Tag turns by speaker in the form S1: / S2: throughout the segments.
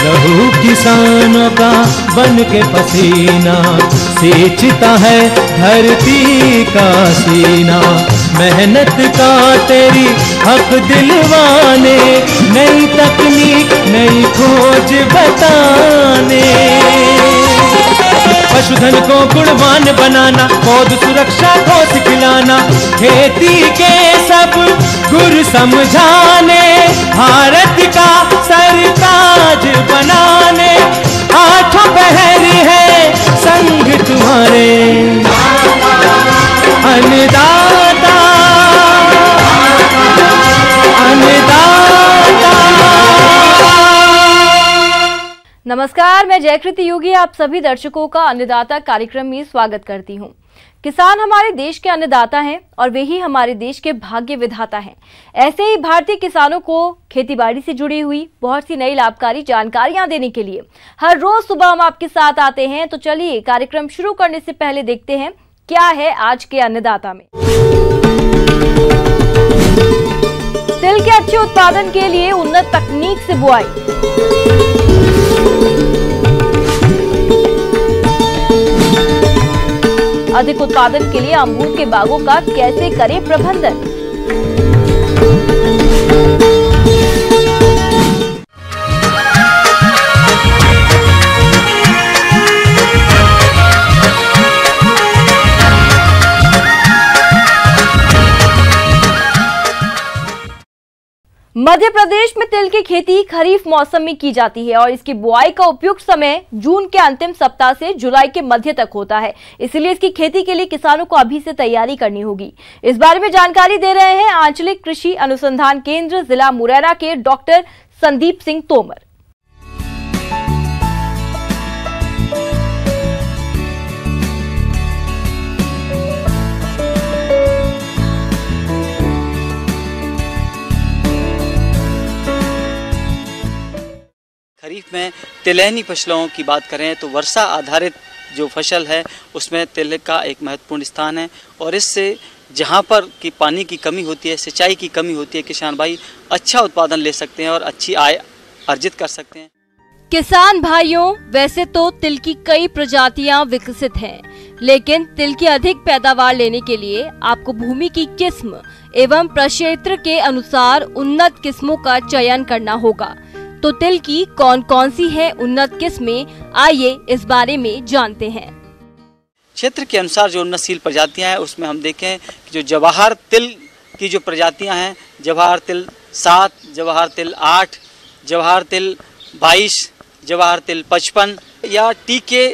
S1: लहू किसानों का बन के पसीना सींचता है धरती का सीना। मेहनत का तेरी हक दिलवाने, नई तकनीक नई खोज बताने। पशुधन को गुणवान बनाना, पौध सुरक्षा को सिखलाना, खेती के सब गुर समझाने, भारत का सरताज बनाने। आठों पहर है संग तुम्हारे अन्नदाता, अन्नदाता।
S2: नमस्कार, मैं जयकृति योगी आप सभी दर्शकों का अन्नदाता कार्यक्रम में स्वागत करती हूं। किसान हमारे देश के अन्नदाता हैं और वे ही हमारे देश के भाग्य विधाता हैं। ऐसे ही भारतीय किसानों को खेतीबाड़ी से जुड़ी हुई बहुत सी नई लाभकारी जानकारियां देने के लिए हर रोज सुबह हम आपके साथ आते हैं। तो चलिए कार्यक्रम शुरू करने से पहले देखते हैं क्या है आज के अन्नदाता में। तिल के अच्छे उत्पादन के लिए उन्नत तकनीक से बुआई। अधिक उत्पादन के लिए अमरूद के बागों का कैसे करें प्रबंधन। मध्य प्रदेश में तिल की खेती खरीफ मौसम में की जाती है और इसकी बुआई का उपयुक्त समय जून के अंतिम सप्ताह से जुलाई के मध्य तक होता है। इसलिए इसकी खेती के लिए किसानों को अभी से तैयारी करनी होगी। इस बारे में जानकारी दे रहे हैं आंचलिक कृषि अनुसंधान केंद्र जिला मुरैना के डॉक्टर संदीप सिंह तोमर।
S3: खरीफ में तिलहनी फसलों की बात करें तो वर्षा आधारित जो फसल है उसमें तिल का एक महत्वपूर्ण स्थान है और इससे जहां पर कि पानी की कमी होती है, सिंचाई की कमी होती है, किसान भाई अच्छा उत्पादन ले सकते हैं और अच्छी आय अर्जित कर सकते हैं।
S2: किसान भाइयों, वैसे तो तिल की कई प्रजातियां विकसित हैं, लेकिन तिल की अधिक पैदावार लेने के लिए आपको भूमि की किस्म एवं प्रक्षेत्र के अनुसार उन्नत किस्मों का चयन करना होगा। तो तिल की कौन कौन सी है उन्नत किस्में, आइए इस बारे में जानते हैं।
S3: क्षेत्र के अनुसार जो उन्नतशील प्रजातियां हैं उसमें हम देखें कि जो जवाहर तिल की जो प्रजातियां हैं, जवाहर तिल 7, जवाहर तिल 8, जवाहर तिल 22, जवाहर तिल 55 या टीके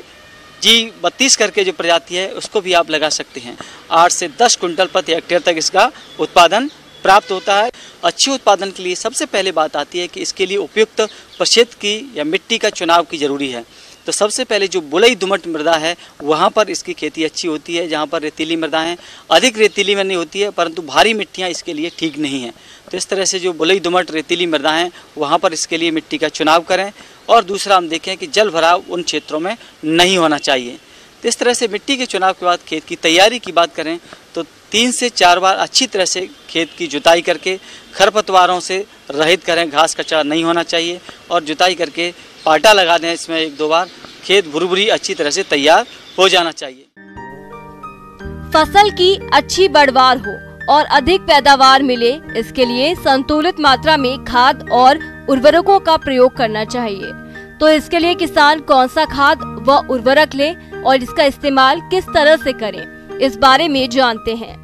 S3: G32 करके जो प्रजाति है उसको भी आप लगा सकते हैं। 8 से 10 कुंटल प्रति हेक्टेयर तक इसका उत्पादन प्राप्त होता है। अच्छे उत्पादन के लिए सबसे पहले बात आती है कि इसके लिए उपयुक्त प्रक्षेत्र की या मिट्टी का चुनाव की जरूरी है। तो सबसे पहले जो बलुई दोमट मृदा है वहाँ पर इसकी खेती अच्छी होती है। जहाँ पर रेतीली मृदा है, अधिक रेतीली में नहीं होती है परंतु भारी मिट्टियाँ इसके लिए ठीक नहीं है। तो इस तरह से जो बलुई दोमट रेतीली मृदा है वहाँ पर इसके लिए मिट्टी का चुनाव करें। और दूसरा हम देखें कि जल भराव उन क्षेत्रों में नहीं होना चाहिए। तो इस तरह से मिट्टी के चुनाव के बाद खेत की तैयारी की बात करें तो 3 से 4 बार अच्छी तरह से खेत की जुताई करके खरपतवारों से रहित करें, घास कचरा नहीं होना चाहिए और जुताई करके पाटा लगा दें। इसमें 1-2 बार खेत भुरभुरी अच्छी तरह से तैयार हो जाना चाहिए।
S2: फसल की अच्छी बढ़वार हो और अधिक पैदावार मिले, इसके लिए संतुलित मात्रा में खाद और उर्वरकों का प्रयोग करना चाहिए। तो इसके लिए किसान कौन सा खाद व उर्वरक ले और इसका इस्तेमाल किस तरह से करें, इस बारे में जानते हैं।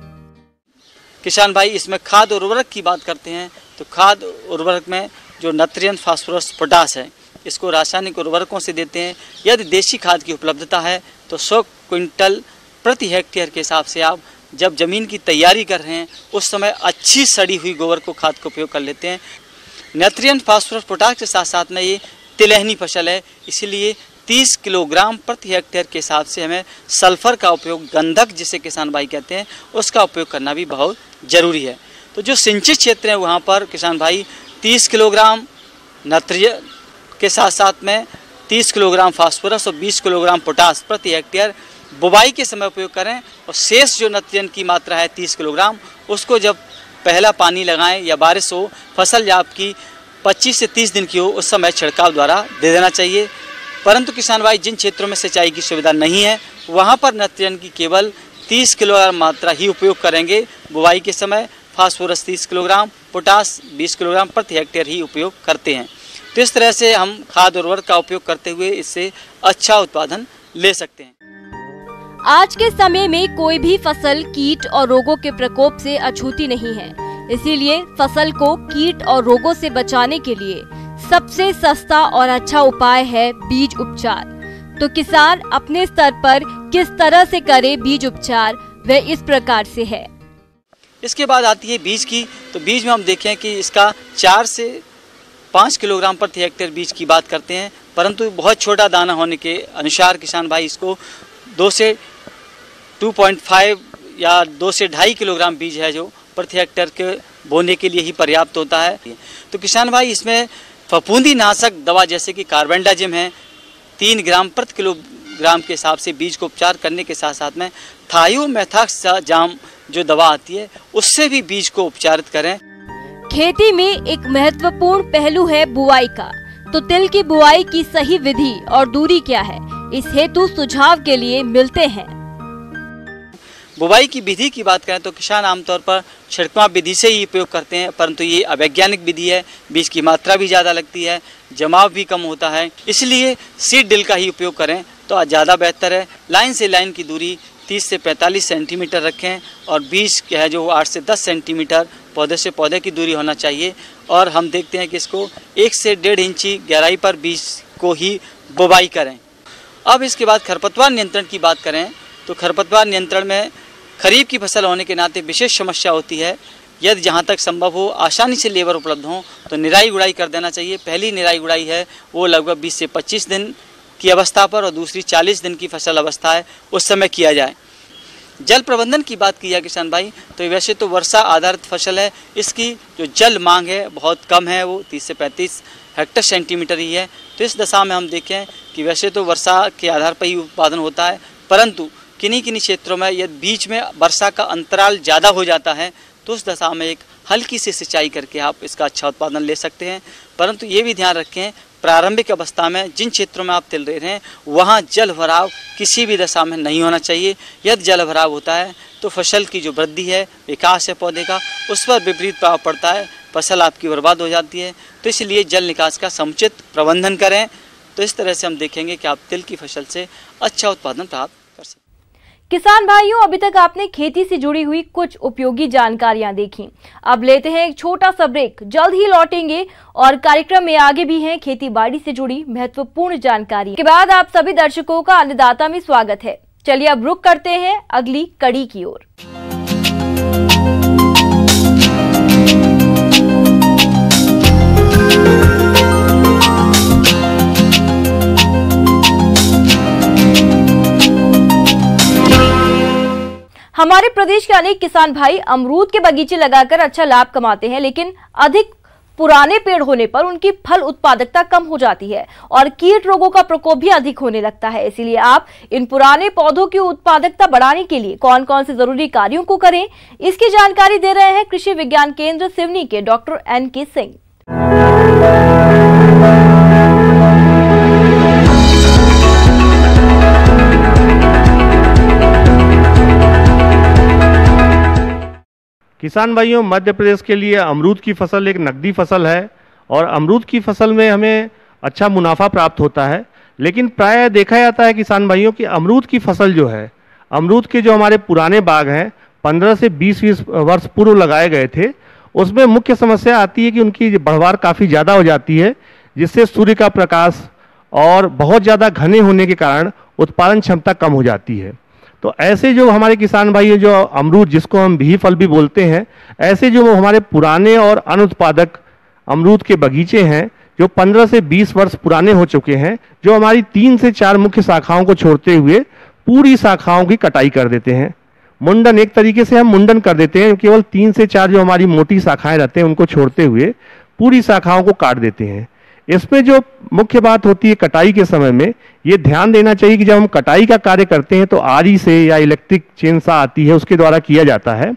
S3: किसान भाई, इसमें खाद उर्वरक की बात करते हैं तो खाद उर्वरक में जो नाइट्रोजन, फास्फोरस, पोटास है इसको रासायनिक उर्वरकों से देते हैं। यदि देशी खाद की उपलब्धता है तो 100 क्विंटल प्रति हेक्टेयर के हिसाब से आप जब ज़मीन की तैयारी कर रहे हैं उस समय अच्छी सड़ी हुई गोबर को खाद का उपयोग कर लेते हैं। नाइट्रोजन, फास्फोरस, पोटास के साथ साथ में ये तिलहनी फसल है, इसीलिए 30 किलोग्राम प्रति हेक्टेयर के हिसाब से हमें सल्फर का उपयोग, गंधक जिसे किसान भाई कहते हैं, उसका उपयोग करना भी बहुत ज़रूरी है। तो जो सिंचित क्षेत्र हैं वहाँ पर किसान भाई 30 किलोग्राम नाइट्रोजन के साथ साथ में 30 किलोग्राम फास्फोरस और 20 किलोग्राम पोटास प्रति हेक्टेयर बुवाई के समय उपयोग करें। और शेष जो नाइट्रोजन की मात्रा है 30 किलोग्राम, उसको जब पहला पानी लगाएं या बारिश हो, फसल आपकी 25 से 30 दिन की हो उस समय छिड़काव द्वारा दे देना चाहिए। परंतु किसान भाई जिन क्षेत्रों में सिंचाई की सुविधा नहीं है वहाँ पर नाइट्रोजन की केवल 30 किलोग्राम मात्रा ही उपयोग करेंगे। बुवाई के समय फास्फोरस 30 किलोग्राम, पोटास 20 किलोग्राम प्रति हेक्टेयर ही उपयोग करते हैं। तो इस तरह से हम खाद उर्वरक का उपयोग करते हुए इससे अच्छा उत्पादन ले सकते हैं।
S2: आज के समय में कोई भी फसल कीट और रोगों के प्रकोप से अछूती नहीं है, इसीलिए फसल को कीट और रोगों से बचाने के लिए सबसे सस्ता और अच्छा उपाय है बीज उपचार। तो किसान अपने स्तर पर किस तरह से करे बीज उपचार, वह इस प्रकार से है।
S3: इसके बाद आती है बीज की। तो बीज में हम देखें कि इसका 4 से 5 किलोग्राम प्रति हेक्टेयर बीज की बात करते हैं, परंतु बहुत छोटा दाना होने के अनुसार किसान भाई इसको 2 से 2.5 या 2 से 2.5 किलोग्राम बीज है जो प्रति हेक्टेयर के बोने के लिए ही पर्याप्त होता है। तो किसान भाई इसमें फफूंदी नाशक दवा जैसे कि कार्बेंडाजिम है 3 ग्राम प्रति किलोग्राम के हिसाब से बीज को उपचार करने के साथ साथ में थायोमेथाक्साजाम जो दवा आती है उससे भी बीज को उपचारित करें।
S2: खेती में एक महत्वपूर्ण पहलू है बुआई का। तो तिल की बुआई की सही विधि और दूरी क्या है, इस हेतु सुझाव के लिए मिलते हैं।
S3: बुवाई की विधि की बात करें तो किसान आमतौर पर छिड़काव विधि से ही उपयोग करते हैं, परंतु ये अवैज्ञानिक विधि है। बीज की मात्रा भी ज़्यादा लगती है, जमाव भी कम होता है, इसलिए सीड ड्रिल का ही उपयोग करें तो ज़्यादा बेहतर है। लाइन से लाइन की दूरी 30 से 45 सेंटीमीटर रखें और बीज है जो 8 से 10 सेंटीमीटर पौधे से पौधे की दूरी होना चाहिए। और हम देखते हैं कि इसको 1 से 1.5 इंची गहराई पर बीज को ही बुवाई करें। अब इसके बाद खरपतवार नियंत्रण की बात करें तो खरपतवार नियंत्रण में खरीफ की फसल होने के नाते विशेष समस्या होती है। यदि जहाँ तक संभव हो आसानी से लेबर उपलब्ध हो तो निराई गुड़ाई कर देना चाहिए। पहली निराई गुड़ाई है वो लगभग 20 से 25 दिन की अवस्था पर और दूसरी 40 दिन की फसल अवस्था है उस समय किया जाए। जल प्रबंधन की बात की है किसान भाई तो वैसे तो वर्षा आधारित फसल है, इसकी जो जल मांग है बहुत कम है, वो 30 से 35 हेक्टर सेंटीमीटर ही है। तो इस दशा में हम देखें कि वैसे तो वर्षा के आधार पर ही उत्पादन होता है, परंतु किन्हीं क्षेत्रों में यदि बीच में वर्षा का अंतराल ज़्यादा हो जाता है तो उस दशा में एक हल्की सी सिंचाई करके आप इसका अच्छा उत्पादन ले सकते हैं। परंतु ये भी ध्यान रखें प्रारंभिक अवस्था में जिन क्षेत्रों में आप तिल रहे हैं वहाँ जल भराव किसी भी दशा में नहीं होना चाहिए। यदि जल भराव होता है तो फसल की जो वृद्धि है, विकास है पौधे का, उस पर विपरीत प्रभाव पड़ता है, फसल आपकी बर्बाद हो जाती है। तो इसलिए जल निकास का समुचित प्रबंधन करें। तो इस तरह से हम देखेंगे कि आप तिल की फसल से अच्छा उत्पादन प्राप्त कर सकते हैं।
S2: किसान भाइयों, अभी तक आपने खेती से जुड़ी हुई कुछ उपयोगी जानकारियां देखी। अब लेते हैं एक छोटा सा ब्रेक, जल्द ही लौटेंगे और कार्यक्रम में आगे भी हैं खेती बाड़ी से जुड़ी महत्वपूर्ण जानकारी। के बाद आप सभी दर्शकों का अन्नदाता में स्वागत है। चलिए अब रुक करते हैं अगली कड़ी की ओर। हमारे प्रदेश के अनेक किसान भाई अमरूद के बगीचे लगाकर अच्छा लाभ कमाते हैं, लेकिन अधिक पुराने पेड़ होने पर उनकी फल उत्पादकता कम हो जाती है और कीट रोगों का प्रकोप भी अधिक होने लगता है। इसीलिए आप इन पुराने पौधों की उत्पादकता बढ़ाने के लिए कौन कौन से जरूरी कार्यों को करें, इसकी जानकारी दे रहे हैं कृषि विज्ञान केंद्र सिवनी के डॉक्टर NK सिंह।
S4: किसान भाइयों, मध्य प्रदेश के लिए अमरूद की फसल एक नकदी फसल है और अमरूद की फसल में हमें अच्छा मुनाफा प्राप्त होता है। लेकिन प्रायः देखा जाता है किसान भाइयों कि अमरूद की फसल जो है, अमरूद के जो हमारे पुराने बाग हैं 15 से 20 वर्ष पूर्व लगाए गए थे, उसमें मुख्य समस्या आती है कि उनकी बढ़वार काफ़ी ज़्यादा हो जाती है, जिससे सूर्य का प्रकाश और बहुत ज़्यादा घने होने के कारण उत्पादन क्षमता कम हो जाती है। तो ऐसे जो हमारे किसान भाई हैं, जो अमरूद जिसको हम भी फल भी बोलते हैं, ऐसे जो हमारे पुराने और अनुत्पादक अमरूद के बगीचे हैं जो 15 से 20 वर्ष पुराने हो चुके हैं, जो हमारी 3 से 4 मुख्य शाखाओं को छोड़ते हुए पूरी शाखाओं की कटाई कर देते हैं। मुंडन, एक तरीके से हम मुंडन कर देते हैं, केवल 3 से 4 जो हमारी मोटी शाखाएं रहते हैं उनको छोड़ते हुए पूरी शाखाओं को काट देते हैं। इसमें जो मुख्य बात होती है कटाई के समय में, ये ध्यान देना चाहिए कि जब हम कटाई का कार्य करते हैं तो आरी से या इलेक्ट्रिक चेन सा आती है उसके द्वारा किया जाता है।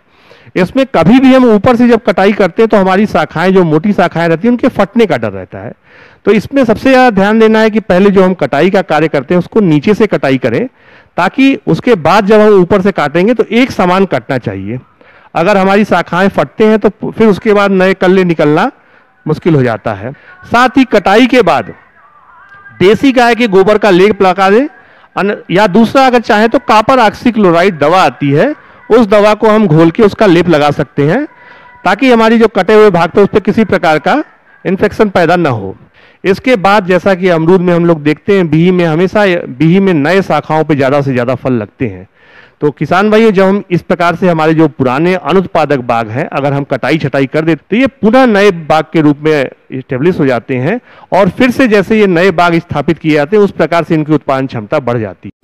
S4: इसमें कभी भी हम ऊपर से जब कटाई करते हैं तो हमारी शाखाएं, जो मोटी शाखाएं रहती हैं, उनके फटने का डर रहता है। तो इसमें सबसे ज़्यादा ध्यान देना है कि पहले जो हम कटाई का कार्य करते हैं उसको नीचे से कटाई करें, ताकि उसके बाद जब हम ऊपर से काटेंगे तो एक समान कटना चाहिए। अगर हमारी शाखाएं फटते हैं तो फिर उसके बाद नए कल्ले निकलना मुश्किल हो जाता है। साथ ही कटाई के बाद देसी गाय के गोबर का लेप लगा दें, या दूसरा अगर चाहे तो कॉपर ऑक्सीक्लोराइड दवा आती है, उस दवा को हम घोल के उसका लेप लगा सकते हैं, ताकि हमारी जो कटे हुए भाग पे उस पर किसी प्रकार का इन्फेक्शन पैदा न हो। इसके बाद जैसा कि अमरूद में हम लोग देखते हैं, बिही में हमेशा बिही में नए शाखाओं पे ज़्यादा से ज़्यादा फल लगते हैं। तो किसान भाइयों, जब हम इस प्रकार से हमारे जो पुराने अनुत्पादक बाग हैं, अगर हम कटाई छटाई कर देते तो ये पुनः नए बाग के रूप में इस्टेब्लिश हो जाते हैं, और फिर से जैसे ये नए बाग स्थापित किए जाते हैं उस प्रकार से इनकी उत्पादन क्षमता बढ़ जाती है।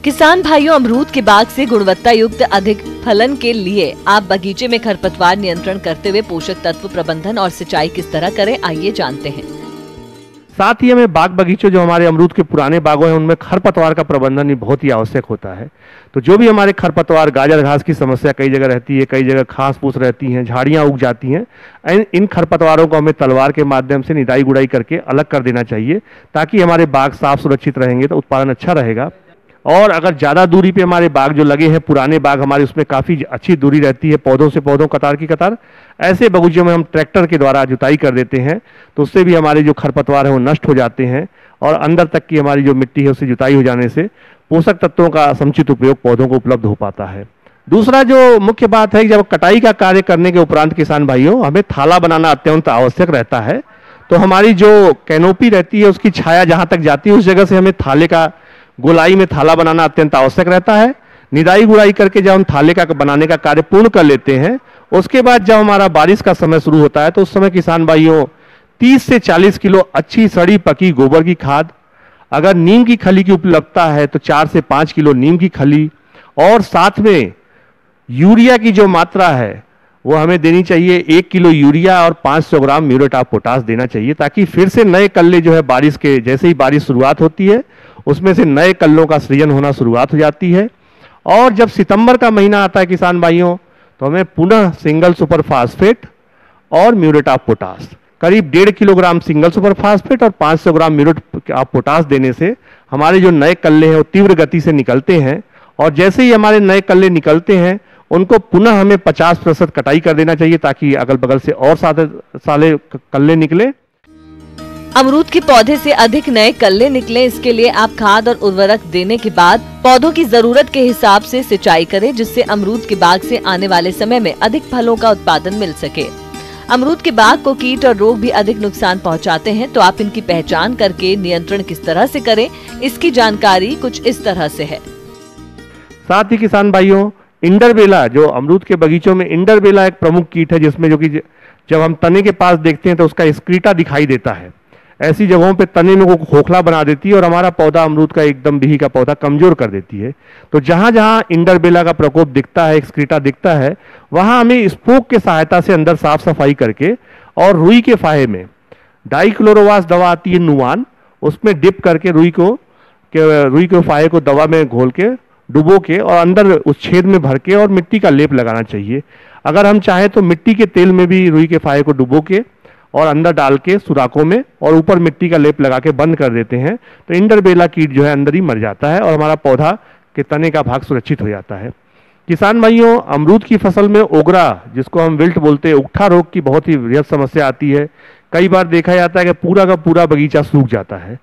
S5: किसान भाइयों, अमरूद के बाग से गुणवत्ता युक्त अधिक फलन के लिए आप बगीचे में खरपतवार नियंत्रण करते हुए पोषक तत्व प्रबंधन और सिंचाई किस तरह करें, आइए जानते हैं।
S4: साथ ही हमें बाग बगीचों, जो हमारे अमरूद के पुराने बागों हैं, उनमें खरपतवार का प्रबंधन भी बहुत ही आवश्यक होता है। तो जो भी हमारे खरपतवार, गाजर घास की समस्या कई जगह रहती है, कई जगह घास फूस रहती हैं, झाड़ियाँ उग जाती हैं, इन खरपतवारों को हमें तलवार के माध्यम से निदाई गुड़ाई करके अलग कर देना चाहिए, ताकि हमारे बाग साफ सुरक्षित रहेंगे तो उत्पादन अच्छा रहेगा। और अगर ज़्यादा दूरी पे हमारे बाग जो लगे हैं, पुराने बाग हमारे, उसमें काफ़ी अच्छी दूरी रहती है पौधों से पौधों, कतार की कतार, ऐसे बगीचों में हम ट्रैक्टर के द्वारा जुताई कर देते हैं, तो उससे भी हमारे जो खरपतवार हैं वो नष्ट हो जाते हैं, और अंदर तक की हमारी जो मिट्टी है उससे जुताई हो जाने से पोषक तत्वों का समुचित उपयोग पौधों को उपलब्ध हो पाता है। दूसरा जो मुख्य बात है कि जब कटाई का कार्य करने के उपरांत किसान भाइयों, हमें थाला बनाना अत्यंत आवश्यक रहता है। तो हमारी जो कैनोपी रहती है उसकी छाया जहाँ तक जाती है उस जगह से हमें थाले का, गोलाई में थाला बनाना अत्यंत आवश्यक रहता है। निदाई गुड़ाई करके जब हम थाले का बनाने का कार्य पूर्ण कर लेते हैं, उसके बाद जब हमारा बारिश का समय शुरू होता है तो उस समय किसान भाइयों 30 से 40 किलो अच्छी सड़ी पकी गोबर की खाद, अगर नीम की खली की उपलब्धता है तो 4 से 5 किलो नीम की खली, और साथ में यूरिया की जो मात्रा है वो हमें देनी चाहिए 1 किलो यूरिया और 500 ग्राम म्यूरेट ऑफ पोटाश देना चाहिए, ताकि फिर से नए कल्ले जो है बारिश के, जैसे ही बारिश शुरुआत होती है उसमें से नए कल्लों का सृजन होना शुरुआत हो जाती है। और जब सितंबर का महीना आता है किसान भाइयों, तो हमें पुनः सिंगल सुपर फास्फेट और म्यूरेट ऑफ पोटाश करीब 1.5 किलोग्राम सिंगल सुपर फास्फेट और 500 ग्राम म्यूरेट ऑफ पोटाश देने से हमारे जो नए कल्ले हैं वो तीव्र गति से निकलते हैं, और जैसे ही हमारे नए कल्ले निकलते हैं उनको पुनः हमें 50% कटाई कर देना चाहिए, ताकि अगल बगल से और साले कल्ले निकले।
S5: अमरूद के पौधे से अधिक नए कल्ले निकले, इसके लिए आप खाद और उर्वरक देने के बाद पौधों की जरूरत के हिसाब से सिंचाई करें, जिससे अमरूद के बाग से आने वाले समय में अधिक फलों का उत्पादन मिल सके। अमरूद के बाग को कीट और रोग भी अधिक नुकसान पहुंचाते हैं, तो आप इनकी पहचान करके नियंत्रण किस तरह से करें, इसकी जानकारी कुछ इस तरह से है।
S4: साथ ही किसान भाइयों, इंडरबेला, जो अमरूद के बगीचों में इंडरबेला एक प्रमुख कीट है, जिसमें जो कि जब हम तने के पास देखते हैं तो उसका स्क्रीटा दिखाई देता है। ऐसी जगहों पे तने में को खोखला बना देती है और हमारा पौधा, अमरूद का एकदम बिही का पौधा कमजोर कर देती है। तो जहां जहां इंडरबेला का प्रकोप दिखता है, स्क्रीटा दिखता है, वहां हमें स्पोक के सहायता से अंदर साफ सफाई करके, और रुई के फाहे में डाइक्लोरोवास दवा आती है नुआन, उसमें डिप करके रुई के फाहे को दवा में घोल के, डुबो के, और अंदर उस छेद में भर के और मिट्टी का लेप लगाना चाहिए। अगर हम चाहें तो मिट्टी के तेल में भी रुई के फाहे को डुबो के और अंदर डाल के सुराखों में और ऊपर मिट्टी का लेप लगा के बंद कर देते हैं, तो इंडरबेला कीट जो है अंदर ही मर जाता है और हमारा पौधा के तने का भाग सुरक्षित हो जाता है। किसान भाइयों, अमरूद की फसल में ओगरा, जिसको हम विल्ट बोलते हैं, उकठा रोग की बहुत ही वृहद समस्या आती है। कई बार देखा जाता है कि पूरा का पूरा बगीचा सूख जाता है।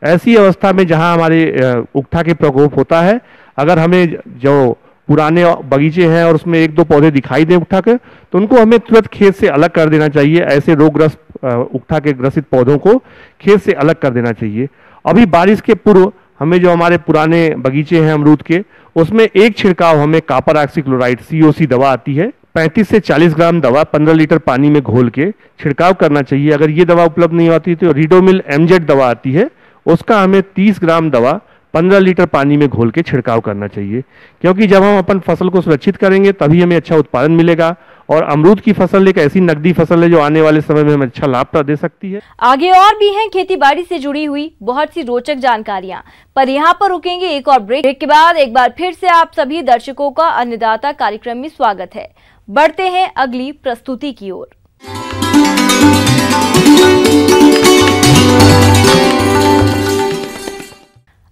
S4: ऐसी अवस्था में जहां हमारे उकठा के प्रकोप होता है, अगर हमें जो पुराने बगीचे हैं और उसमें 1-2 पौधे दिखाई दे उकठा के, तो उनको हमें तुरंत खेत से अलग कर देना चाहिए। ऐसे रोगग्रस्त उकठा के ग्रसित पौधों को खेत से अलग कर देना चाहिए। अभी बारिश के पूर्व हमें जो हमारे पुराने बगीचे हैं अमरूद के, उसमें एक छिड़काव हमें कॉपर ऑक्सीक्लोराइड COC दवा आती है, 35 से 40 ग्राम दवा 15 लीटर पानी में घोल के छिड़काव करना चाहिए। अगर ये दवा उपलब्ध नहीं होती तो रिडोमिल MZ दवा आती है, उसका हमें 30 ग्राम दवा 15 लीटर पानी में घोल के छिड़काव करना चाहिए, क्योंकि जब हम अपन फसल को सुरक्षित करेंगे तभी हमें अच्छा उत्पादन मिलेगा। और अमरूद की फसल एक ऐसी नकदी फसल है जो आने वाले समय में हमें अच्छा लाभ दे सकती है।
S2: आगे और भी हैं खेती बाड़ी से जुड़ी हुई बहुत सी रोचक जानकारियां, पर यहाँ पर रुकेंगे एक और ब्रेक के बाद एक बार फिर से आप सभी दर्शकों का अन्नदाता कार्यक्रम में स्वागत है। बढ़ते हैं अगली प्रस्तुति की ओर।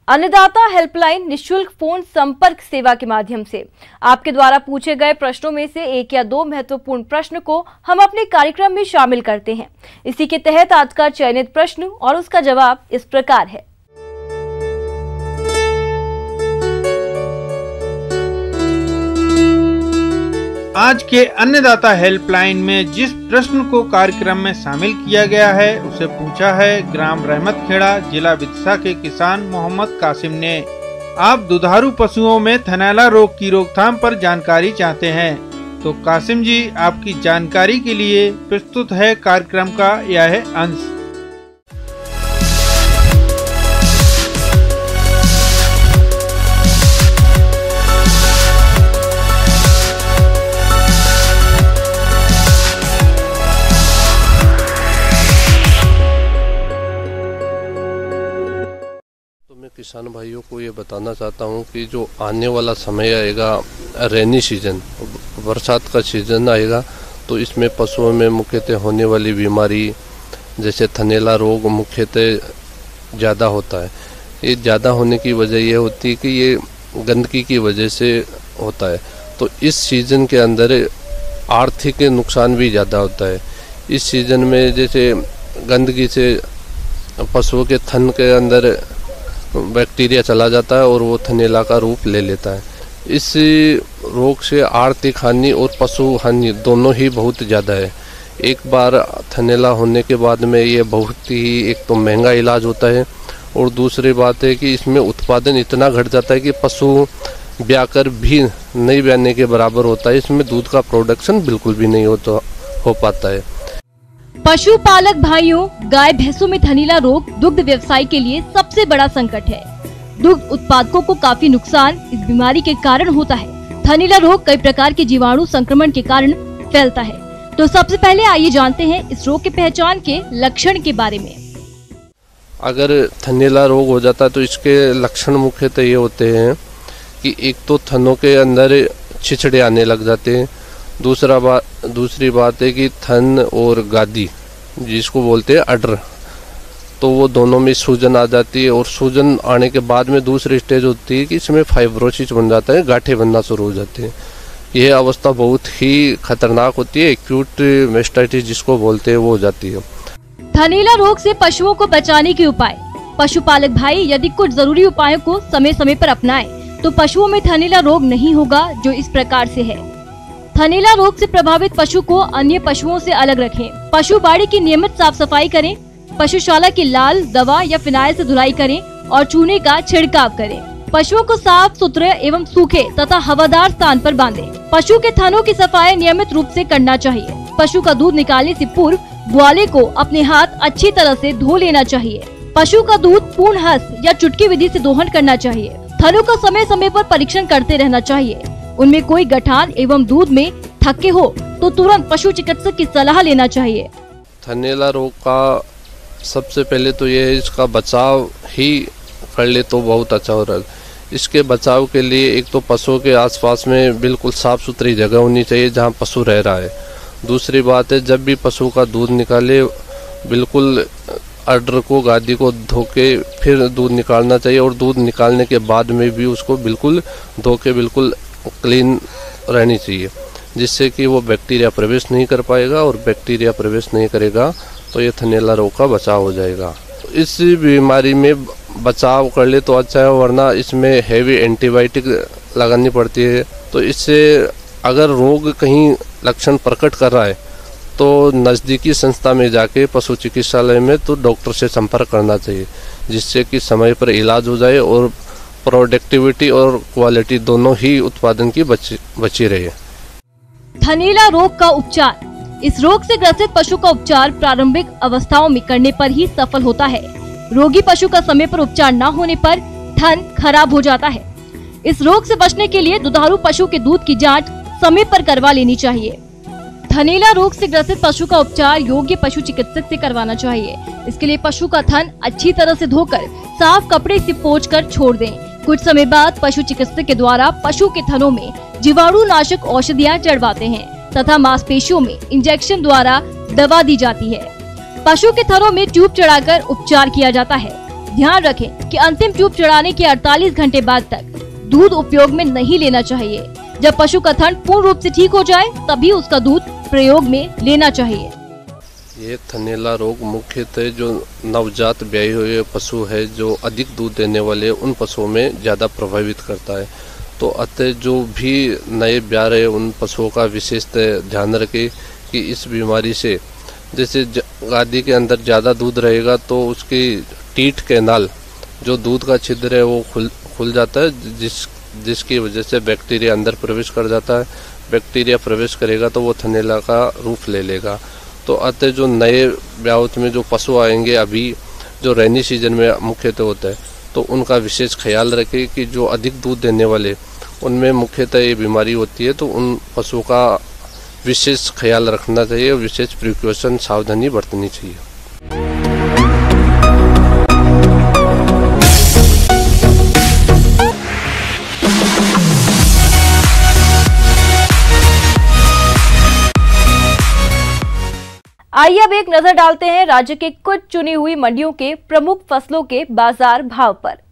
S2: अन्नदाता हेल्पलाइन निशुल्क फोन संपर्क सेवा के माध्यम से आपके द्वारा पूछे गए प्रश्नों में से 1 या 2 महत्वपूर्ण प्रश्न को हम अपने कार्यक्रम में शामिल करते हैं। इसी के तहत आज का चयनित प्रश्न और उसका जवाब इस प्रकार है।
S6: आज के अन्नदाता हेल्पलाइन में जिस प्रश्न को कार्यक्रम में शामिल किया गया है उसे पूछा है ग्राम रहमतखेड़ा जिला विदिशा के किसान मोहम्मद कासिम ने। आप दुधारू पशुओं में थनैला रोग की रोकथाम पर जानकारी चाहते हैं तो कासिम जी आपकी जानकारी के लिए प्रस्तुत है कार्यक्रम का यह अंश।
S7: किसान भाइयों को ये बताना चाहता हूँ कि जो आने वाला समय आएगा, रेनी सीजन, बरसात का सीजन आएगा, तो इसमें पशुओं में मुख्यतः होने वाली बीमारी जैसे थनैला रोग मुख्यतः ज़्यादा होता है। ये ज़्यादा होने की वजह ये होती है कि ये गंदगी की वजह से होता है। तो इस सीज़न के अंदर आर्थिक नुकसान भी ज़्यादा होता है। इस सीज़न में जैसे गंदगी से पशुओं के थन के अंदर बैक्टीरिया चला जाता है और वो थनैला का रूप ले लेता है। इस रोग से आर्थिक हानि और पशु हानि दोनों ही बहुत ज़्यादा है। एक बार थनैला होने के बाद में ये बहुत ही एक तो महंगा इलाज होता है और दूसरी बात है कि इसमें उत्पादन इतना घट जाता है कि पशु ब्याकर भी नहीं ब्याने के बराबर होता है। इसमें दूध का प्रोडक्शन बिल्कुल भी नहीं हो पाता है।
S8: पशुपालक भाइयों, गाय भैंसों में थनैला रोग दुग्ध व्यवसाय के लिए सबसे बड़ा संकट है। दुग्ध उत्पादकों को काफी नुकसान इस बीमारी के कारण होता है। थनैला रोग कई प्रकार के जीवाणु संक्रमण के कारण फैलता है। तो सबसे पहले आइए जानते हैं इस रोग के पहचान के लक्षण के बारे में।
S7: अगर थनैला रोग हो जाता है तो इसके लक्षण मुख्यतः ये होते हैं कि एक तो थनों के अंदर छिछड़े आने लग जाते हैं। दूसरी बात है कि थन और गादी जिसको बोलते हैं अडर, तो वो दोनों में सूजन आ जाती है और सूजन आने के बाद में दूसरी स्टेज होती है कि इसमें फाइब्रोसिस बन जाता है, गांठें बनना शुरू हो जाती हैं। यह अवस्था बहुत ही खतरनाक होती है, एक्यूट मेस्टाइटिस जिसको बोलते हैं वो हो जाती है।
S8: थनैला रोग से पशुओं को बचाने के उपाय। पशुपालक भाई यदि कुछ जरूरी उपायों को समय समय पर अपनाएं तो पशुओं में थनैला रोग नहीं होगा, जो इस प्रकार से है। थनैला रोग से प्रभावित पशु को अन्य पशुओं से अलग रखें। पशु बाड़ी की नियमित साफ सफाई करें। पशुशाला की लाल दवा या फिनाइल से धुलाई करें और चूने का छिड़काव करें। पशुओं को साफ सुथरे एवं सूखे तथा हवादार स्थान पर बांधें। पशु के थनों की सफाई नियमित रूप से करना चाहिए। पशु का दूध निकालने से पूर्व ग्वाले को अपने हाथ अच्छी तरह से धो लेना चाहिए। पशु का दूध पूर्ण हस्त या चुटकी विधि से दोहन करना चाहिए। थनों का समय समय पर परीक्षण करते रहना चाहिए। उनमें कोई गठान एवं दूध में थक्के हो तो तुरंत पशु चिकित्सक की सलाह लेना चाहिए।
S7: थनैला रोग का सबसे पहले तो ये है, इसका बचाव ही कर ले तो बहुत अच्छा हो रहा है। इसके बचाव के लिए एक तो पशुओं के आसपास में बिल्कुल साफ सुथरी जगह होनी चाहिए जहाँ पशु रह रहा है। दूसरी बात है, जब भी पशु का दूध निकाले बिल्कुल अडर को, गादी को धो के फिर दूध निकालना चाहिए और दूध निकालने के बाद में भी उसको बिल्कुल धो के बिल्कुल क्लीन रहनी चाहिए, जिससे कि वो बैक्टीरिया प्रवेश नहीं कर पाएगा और बैक्टीरिया प्रवेश नहीं करेगा तो ये थनैला रोग का बचाव हो जाएगा। इस बीमारी में बचाव कर ले तो अच्छा है, वरना इसमें हैवी एंटीबायोटिक लगानी पड़ती है। तो इससे अगर रोग कहीं लक्षण प्रकट कर रहा है तो नज़दीकी संस्था में जाके पशु चिकित्सालय में तो डॉक्टर से संपर्क करना चाहिए, जिससे कि समय पर इलाज हो जाए और प्रोडक्टिविटी और क्वालिटी दोनों ही उत्पादन की बची रहे।
S8: थनैला रोग का उपचार। इस रोग से ग्रसित पशु का उपचार प्रारंभिक अवस्थाओं में करने पर ही सफल होता है। रोगी पशु का समय पर उपचार न होने पर थन खराब हो जाता है। इस रोग से बचने के लिए दुधारू पशु के दूध की जांच समय पर करवा लेनी चाहिए। थनैला रोग से ग्रसित पशु का उपचार योग्य पशु चिकित्सक से करवाना चाहिए। इसके लिए पशु का थन अच्छी तरह से धोकर साफ कपड़े से पोंछकर छोड़ दें। कुछ समय बाद पशु चिकित्सक के द्वारा पशु के थनों में जीवाणु नाशक औषधियाँ चढ़वाते हैं। तथा मांसपेशियों में इंजेक्शन द्वारा दवा दी जाती है। पशु के थनों में ट्यूब चढ़ाकर उपचार किया जाता है। ध्यान रखें कि अंतिम ट्यूब चढ़ाने के 48 घंटे बाद तक दूध उपयोग में नहीं लेना चाहिए। जब पशु का थन पूर्ण रूप से ठीक हो जाए तभी उसका दूध प्रयोग में लेना चाहिए।
S7: ये थनैला रोग मुख्यतः जो नवजात ब्याए हुए पशु है, जो अधिक दूध देने वाले उन पशुओं में ज़्यादा प्रभावित करता है। तो अतः जो भी नए ब्याह रहे उन पशुओं का विशेष ध्यान रखें कि इस बीमारी से, जैसे गादी के अंदर ज़्यादा दूध रहेगा तो उसकी टीट कैनाल जो दूध का छिद्र है वो खुल जाता है, जिसकी वजह से बैक्टीरिया अंदर प्रवेश कर जाता है। बैक्टीरिया प्रवेश करेगा तो वो थनैला का रूप ले लेगा। तो अतः जो नए ब्यावत में जो पशु आएंगे, अभी जो रेनी सीजन में मुख्यतः होता है, तो उनका विशेष ख्याल रखें कि जो अधिक दूध देने वाले उनमें मुख्यतः ये बीमारी होती है, तो उन पशुओं का विशेष ख्याल रखना चाहिए, विशेष प्रिकॉशन सावधानी बरतनी चाहिए।
S2: आइए अब एक नजर डालते हैं राज्य के कुछ चुनी हुई मंडियों के प्रमुख फसलों के बाजार भाव पर।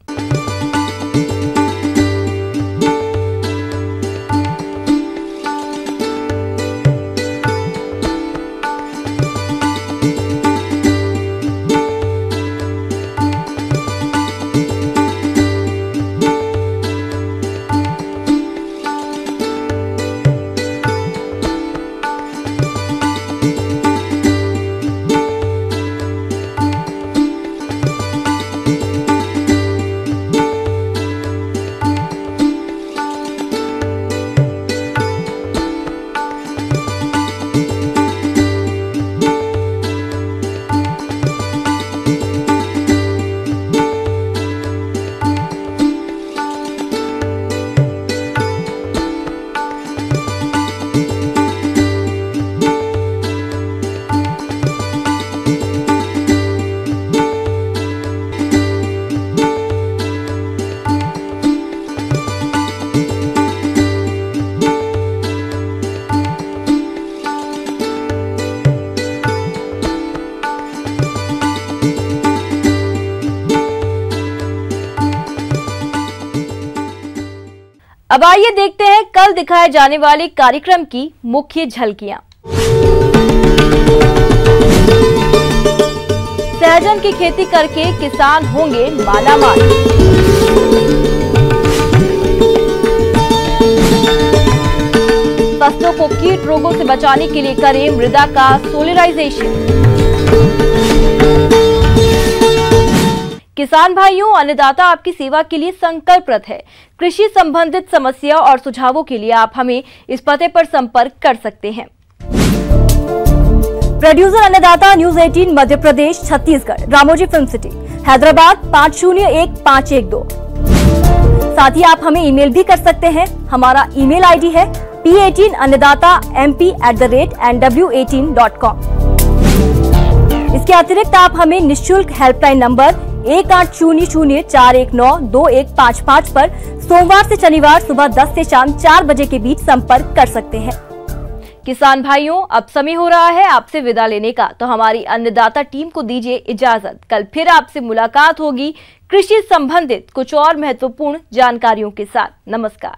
S2: अब आइए देखते हैं कल दिखाए जाने वाले कार्यक्रम की मुख्य झलकियां। सहजन की खेती करके किसान होंगे मालामाल। फसलों को कीट रोगों से बचाने के लिए करें मृदा का सोलराइजेशन। किसान भाइयों, अन्नदाता आपकी सेवा के लिए संकल्परत है। कृषि संबंधित समस्या और सुझावों के लिए आप हमें इस पते पर संपर्क कर सकते हैं। प्रोड्यूसर अन्नदाता, news 18 Madhya Pradesh Chhattisgarh, Ramoji film city, Hyderabad 501512। साथ ही आप हमें ईमेल भी कर सकते हैं। हमारा ईमेल आईडी है p18annadatamp@nw18.com। इसके अतिरिक्त आप हमें निःशुल्क हेल्पलाइन नंबर 1800419255 पर सोमवार से शनिवार सुबह 10 से शाम 4 बजे के बीच संपर्क कर सकते हैं। किसान भाइयों, अब समय हो रहा है आपसे विदा लेने का, तो हमारी अन्नदाता टीम को दीजिए इजाजत। कल फिर आपसे मुलाकात होगी कृषि संबंधित कुछ और महत्वपूर्ण जानकारियों के साथ। नमस्कार।